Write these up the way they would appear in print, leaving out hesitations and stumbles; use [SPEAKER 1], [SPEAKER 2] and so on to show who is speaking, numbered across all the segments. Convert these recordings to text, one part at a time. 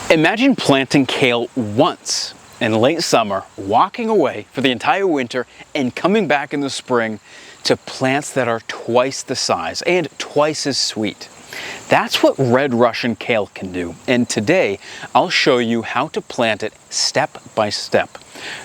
[SPEAKER 1] Imagine planting kale once in late summer, walking away for the entire winter, and coming back in the spring to plants that are twice the size and twice as sweet. That's what red Russian kale can do, and today I'll show you how to plant it step by step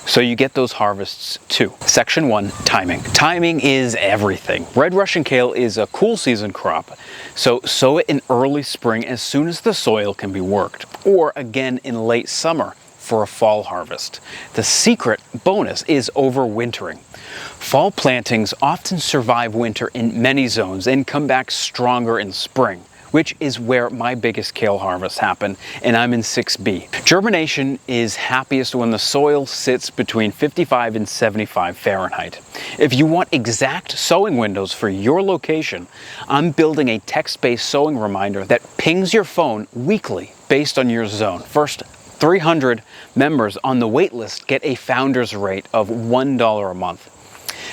[SPEAKER 1] so you get those harvests too. Section 1, timing. Timing is everything. Red Russian kale is a cool season crop, so sow it in early spring as soon as the soil can be worked, or again in late summer for a fall harvest. The secret bonus is overwintering. Fall plantings often survive winter in many zones and come back stronger in spring, which is where my biggest kale harvests happen, and I'm in 6B. Germination is happiest when the soil sits between 55 and 75 Fahrenheit. If you want exact sowing windows for your location, I'm building a text-based sowing reminder that pings your phone weekly based on your zone. First 300 members on the wait list get a founder's rate of $1 a month.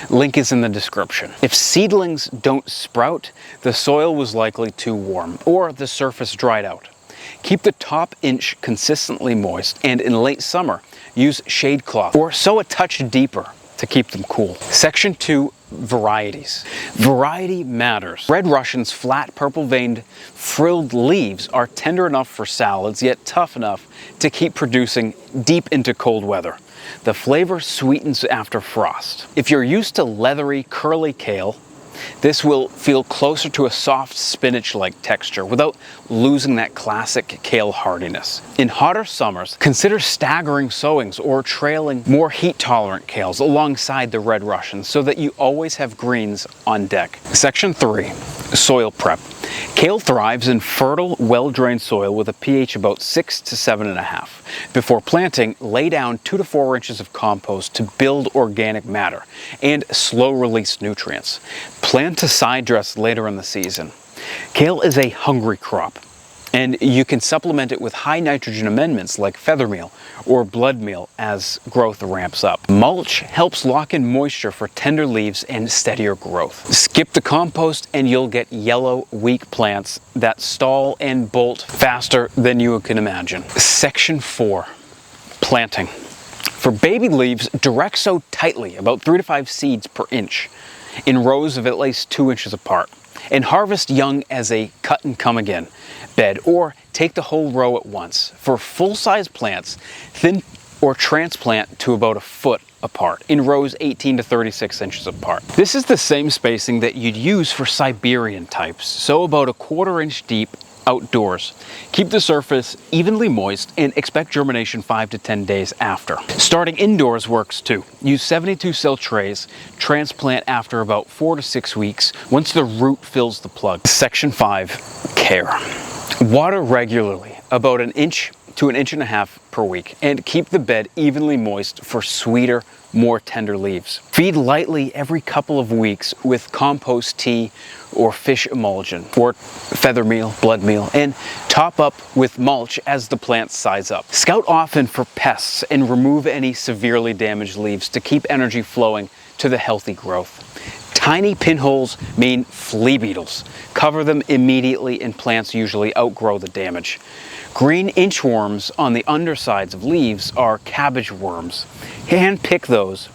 [SPEAKER 1] Link is in the description. If seedlings don't sprout, the soil was likely too warm or the surface dried out. Keep the top inch consistently moist, and in late summer, use shade cloth or sow a touch deeper to keep them cool. Section 2, varieties. Variety matters. Red Russian's flat purple-veined frilled leaves are tender enough for salads, yet tough enough to keep producing deep into cold weather. The flavor sweetens after frost. If you're used to leathery, curly kale, this will feel closer to a soft spinach-like texture without losing that classic kale hardiness. In hotter summers, consider staggering sowings or trailing more heat-tolerant kales alongside the Red Russians so that you always have greens on deck. Section 3, soil prep. Kale thrives in fertile, well-drained soil with a pH about 6 to 7.5. Before planting, lay down 2 to 4 inches of compost to build organic matter and slow-release nutrients. Plan to side dress later in the season. Kale is a hungry crop, and you can supplement it with high nitrogen amendments like feather meal or blood meal as growth ramps up. Mulch helps lock in moisture for tender leaves and steadier growth. Skip the compost and you'll get yellow, weak plants that stall and bolt faster than you can imagine. Section 4, planting. For baby leaves, direct sow tightly, about 3 to 5 seeds per inch, in rows of at least 2 inches apart, and harvest young as a cut and come again bed, or take the whole row at once. For full-size plants, thin or transplant to about a foot apart, in rows 18 to 36 inches apart. This is the same spacing that you'd use for Siberian types, so about a 1/4 inch deep outdoors. Keep the surface evenly moist and expect germination 5 to 10 days after. Starting indoors works too. Use 72 cell trays, transplant after about 4 to 6 weeks once the root fills the plug. Section 5, care. Water regularly, about 1 inch to 1.5 inches per week, and keep the bed evenly moist for sweeter, more tender leaves. Feed lightly every couple of weeks with compost tea or fish emulsion or feather meal, blood meal, and top up with mulch as the plants size up. Scout often for pests and remove any severely damaged leaves to keep energy flowing to the healthy growth. Tiny pinholes mean flea beetles. Cover them immediately and plants usually outgrow the damage. Green inchworms on the undersides of leaves are cabbage worms. Hand pick those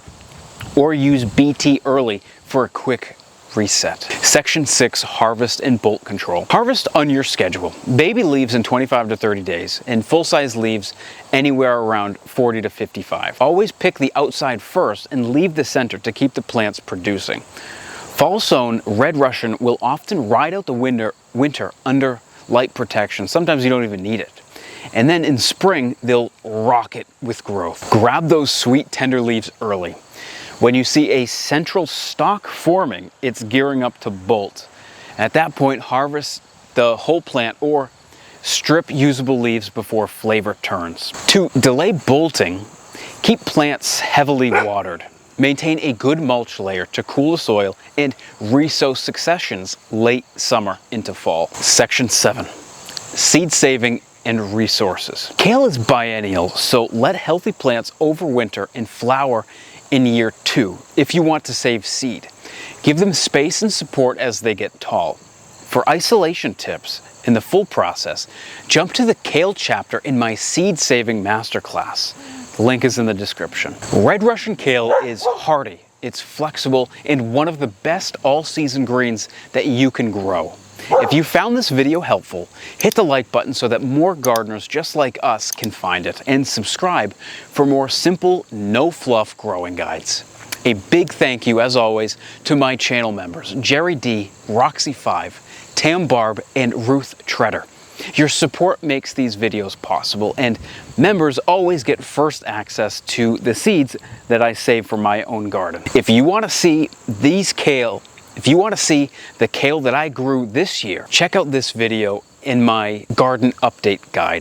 [SPEAKER 1] or use BT early for a quick reset. Section 6, harvest and bolt control. Harvest on your schedule. Baby leaves in 25 to 30 days and full-size leaves anywhere around 40 to 55. Always pick the outside first and leave the center to keep the plants producing. Fall sown Red Russian will often ride out the winter under light protection. Sometimes you don't even need it. And then in spring, they'll rocket with growth. Grab those sweet, tender leaves early. When you see a central stalk forming, it's gearing up to bolt. At that point, harvest the whole plant or strip usable leaves before flavor turns. To delay bolting, keep plants heavily watered. Maintain a good mulch layer to cool the soil and re-sow successions late summer into fall. Section 7, seed saving and resources. Kale is biennial, so let healthy plants overwinter and flower in year 2 if you want to save seed. Give them space and support as they get tall. For isolation tips, in the full process, jump to the kale chapter in my seed saving masterclass. The link is in the description. Red Russian kale is hardy, it's flexible, and one of the best all-season greens that you can grow. If you found this video helpful, hit the like button so that more gardeners just like us can find it, and subscribe for more simple, no-fluff growing guides. A big thank you, as always, to my channel members, Jerry D, Roxy5, Tam Barb, and Ruth Treader. Your support makes these videos possible, and members always get first access to the seeds that I save for my own garden. If you want to see the kale that I grew this year, check out this video in my garden update guide.